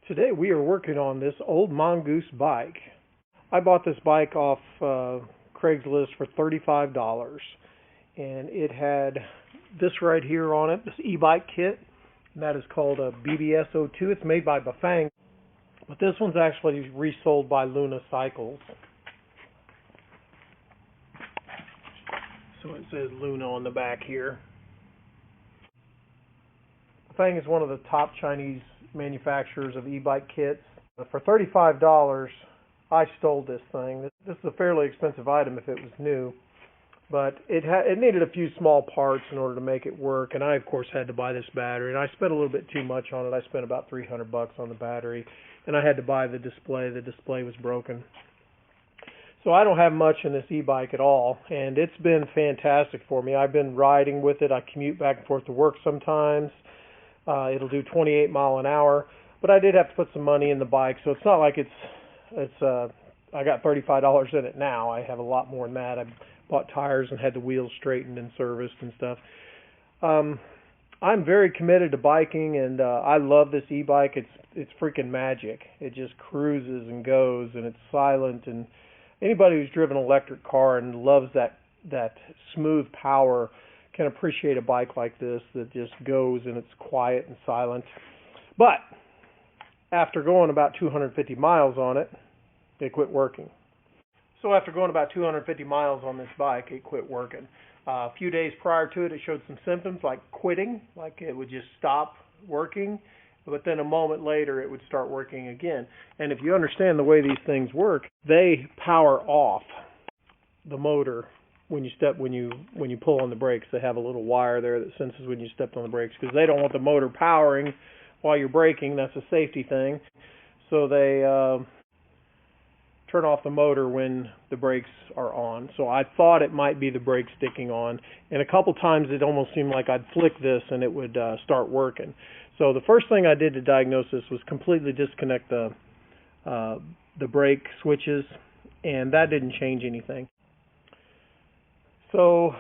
Today we are working on this old mongoose bike. I bought this bike off Craigslist for $35, and it had this right here on it, this e-bike kit, and that is called a bbs02. It's made by Bafang, but this one's actually resold by Luna Cycles. So it says Luna on the back here. Bafang is one of the top Chinese manufacturers of e-bike kits. For $35, I stole this thing. This is a fairly expensive item if it was new, but it needed a few small parts in order to make it work, and I of course had to buy this battery, and I spent a little bit too much on it. I spent about $300 on the battery, and I had to buy the display. The display was broken. So I don't have much in this e-bike at all, and it's been fantastic for me. I've been riding with it. I commute back and forth to work sometimes. It'll do 28 miles an hour, but I did have to put some money in the bike, so it's not like I got $35 in it now. I have a lot more than that. I bought tires and had the wheels straightened and serviced and stuff. I'm very committed to biking, and I love this e-bike. It's freaking magic. It just cruises and goes, and it's silent, and anybody who's driven an electric car and loves that smooth power can appreciate a bike like this that just goes and it's quiet and silent. But after going about 250 miles on it, it quit working. So after going about 250 miles on this bike, it quit working. A few days prior to it, it showed some symptoms like quitting, like it would just stop working, but then a moment later it would start working again. And if you understand the way these things work, they power off the motor when you pull on the brakes. They have a little wire there that senses when you stepped on the brakes, because they don't want the motor powering while you're braking. That's a safety thing. So they turn off the motor when the brakes are on. So I thought it might be the brakes sticking on, and a couple times it almost seemed like I'd flick this and it would start working. So the first thing I did to diagnose this was completely disconnect the brake switches, and that didn't change anything. So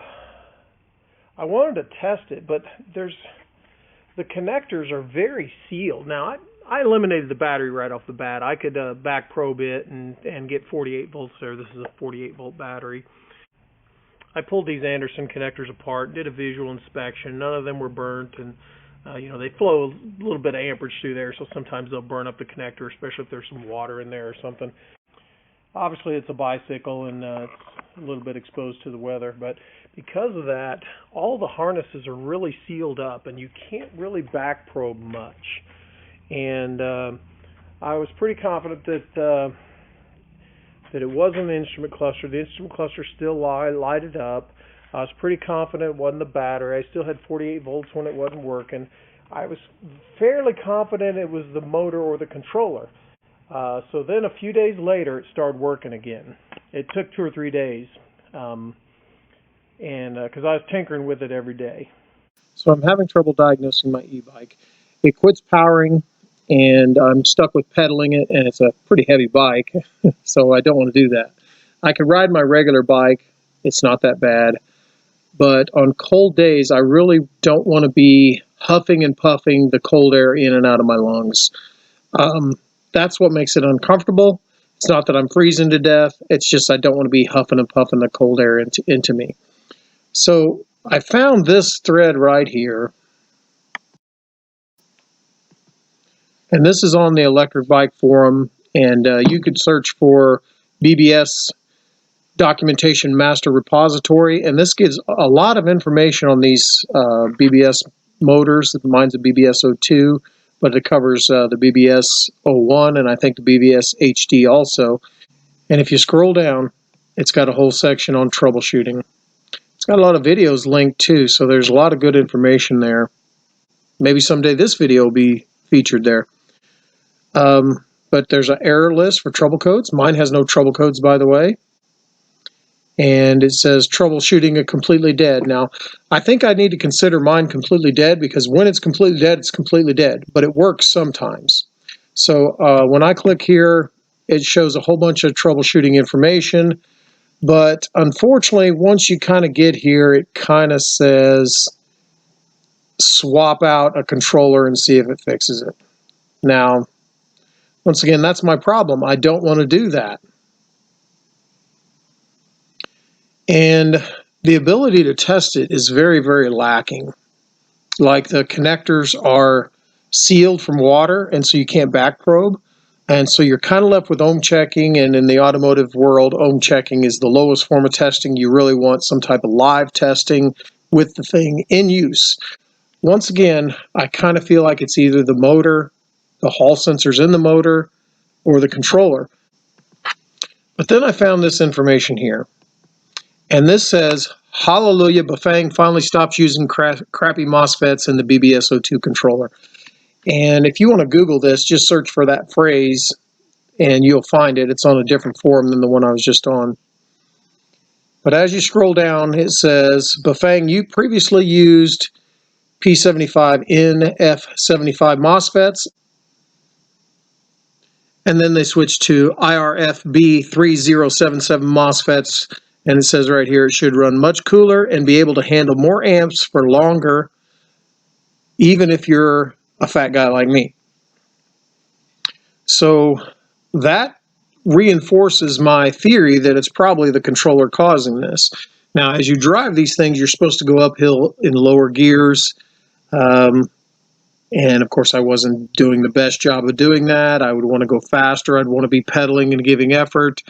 I wanted to test it, but the connectors are very sealed. Now I eliminated the battery right off the bat. I could back probe it and get 48 volts there. This is a 48 volt battery. I pulled these Anderson connectors apart, did a visual inspection. None of them were burnt, and they flow a little bit of amperage through there, so sometimes they'll burn up the connector, especially if there's some water in there or something. Obviously it's a bicycle, and it's a little bit exposed to the weather, but because of that, all the harnesses are really sealed up, and you can't really back probe much. And I was pretty confident that it wasn't the instrument cluster. The instrument cluster still lighted up. I was pretty confident it wasn't the battery. I still had 48 volts when it wasn't working. I was fairly confident it was the motor or the controller. So then a few days later, it started working again. It took 2 or 3 days, and because I was tinkering with it every day. So I'm having trouble diagnosing my e-bike. It quits powering, and I'm stuck with pedaling it, and it's a pretty heavy bike, so I don't want to do that. I can ride my regular bike. It's not that bad. But on cold days, I really don't want to be huffing and puffing the cold air in and out of my lungs. That's what makes it uncomfortable. It's not that I'm freezing to death. It's just I don't want to be huffing and puffing the cold air into me. So I found this thread right here. And this is on the Electric Bike Forum. And you could search for BBS Documentation Master Repository. And this gives a lot of information on these BBS motors. Mine's a bbs02. But it covers the bbs01 and I think the bbshd also. And if you scroll down, it's got a whole section on troubleshooting. It's got a lot of videos linked too, so there's a lot of good information there. Maybe someday this video will be featured there. But there's an error list for trouble codes. Mine has no trouble codes, by the way. And it says troubleshooting a completely dead. Now, I think I need to consider mine completely dead, because when it's completely dead, it's completely dead, but it works sometimes. So when I click here, it shows a whole bunch of troubleshooting information, but unfortunately, once you kind of get here, it kind of says swap out a controller and see if it fixes it. Now, Once again, that's my problem. I don't want to do that. And the ability to test it is very, very lacking. Like the connectors are sealed from water, and so you can't back probe. And so you're kind of left with ohm checking, and in the automotive world, ohm checking is the lowest form of testing. You really want some type of live testing with the thing in use. Once again, I kind of feel like it's either the motor, the Hall sensors in the motor, or the controller. But then I found this information here. And this says, hallelujah, Bafang finally stops using crappy MOSFETs in the bbs02 controller. And if you want to Google this, just search for that phrase and you'll find it. It's on a different forum than the one I was just on. But as you scroll down, it says, Bafang, you previously used P75NF75 MOSFETs, and then they switched to IRFB3077 MOSFETs, and it says right here it should run much cooler and be able to handle more amps for longer, even if you're a fat guy like me. So that reinforces my theory that it's probably the controller causing this. Now, as you drive these things, you're supposed to go uphill in lower gears. And of course, I wasn't doing the best job of doing that. I would want to go faster. I'd want to be pedaling and giving effort.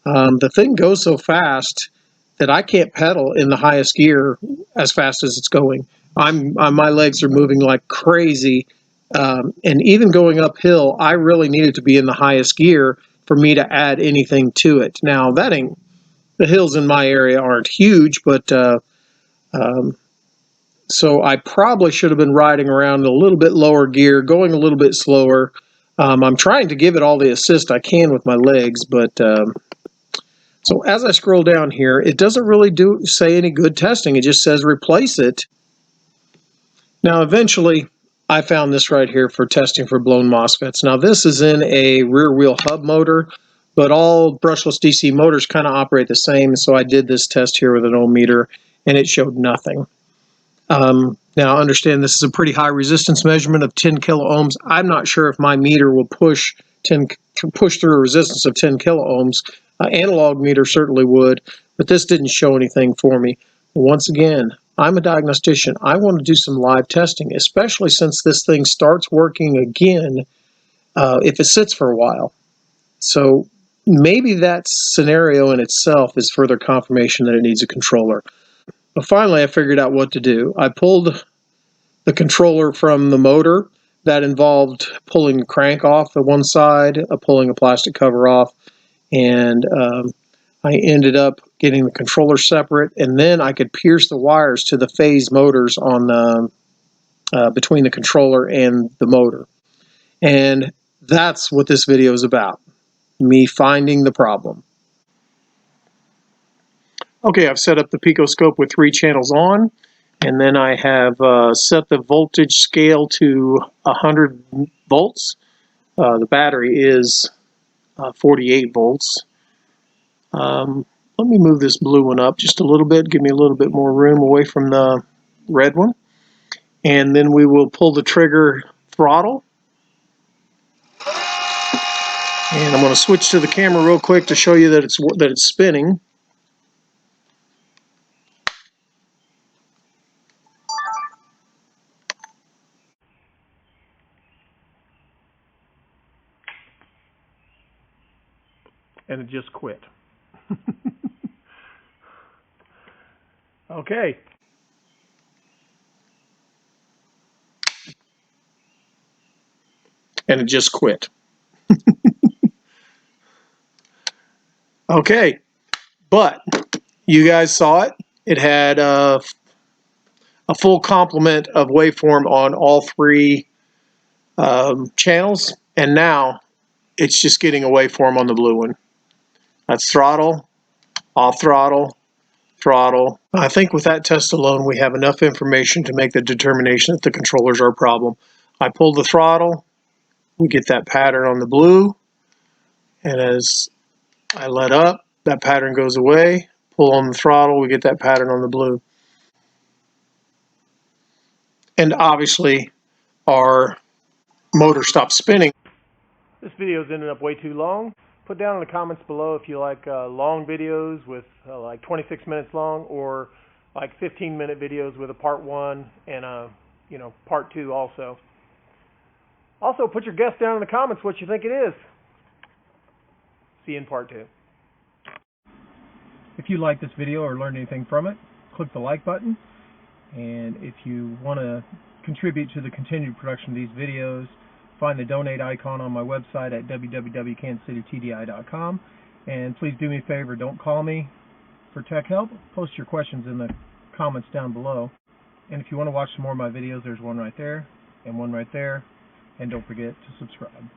The thing goes so fast that I can't pedal in the highest gear as fast as it's going. My legs are moving like crazy. And even going uphill, I really needed to be in the highest gear for me to add anything to it. Now, the hills in my area aren't huge, but so I probably should have been riding around a little bit lower gear, going a little bit slower. I'm trying to give it all the assist I can with my legs, but so as I scroll down here, it doesn't really say any good testing. It just says replace it. Now, eventually, I found this right here for testing for blown MOSFETs. Now, this is in a rear wheel hub motor, but all brushless DC motors kind of operate the same. So I did this test here with an ohm meter, and it showed nothing. Now, understand this is a pretty high resistance measurement of 10 kilo ohms. I'm not sure if my meter will push through a resistance of 10 kilo ohms. Analog meter certainly would, but this didn't show anything for me. Once again, I'm a diagnostician. I want to do some live testing, especially since this thing starts working again if it sits for a while. So maybe that scenario in itself is further confirmation that it needs a controller. But finally, I figured out what to do. I pulled the controller from the motor. That involved pulling the crank off the one side, pulling a plastic cover off, and I ended up getting the controller separate, and then I could pierce the wires to the phase motors on the between the controller and the motor. And that's what this video is about, me finding the problem. Okay, I've set up the picoscope with 3 channels on, and then I have set the voltage scale to 100 volts. The battery is 48 volts. Let me move this blue one up just a little bit, give me a little bit more room away from the red one. And then we will pull the trigger throttle. And I'm going to switch to the camera real quick to show you that it's spinning. And it just quit. Okay. And it just quit. Okay, but you guys saw it. It had a full complement of waveform on all 3 channels, and now it's just getting a waveform on the blue one. That's throttle, off throttle, throttle. I think with that test alone, we have enough information to make the determination that the controllers are a problem. I pull the throttle, we get that pattern on the blue, and as I let up, that pattern goes away. Pull on the throttle, we get that pattern on the blue. And obviously, our motor stops spinning. This video's ended up way too long. Put down in the comments below if you like long videos with like 26 minutes long, or like 15-minute videos with a part 1 and a part 2 also. Also, put your guess down in the comments what you think it is. See you in part 2. If you like this video or learned anything from it, click the like button. And if you want to contribute to the continued production of these videos, find the donate icon on my website at www.kansascitytdi.com. And please do me a favor, don't call me for tech help. Post your questions in the comments down below. And if you want to watch some more of my videos, there's one right there and one right there. And don't forget to subscribe.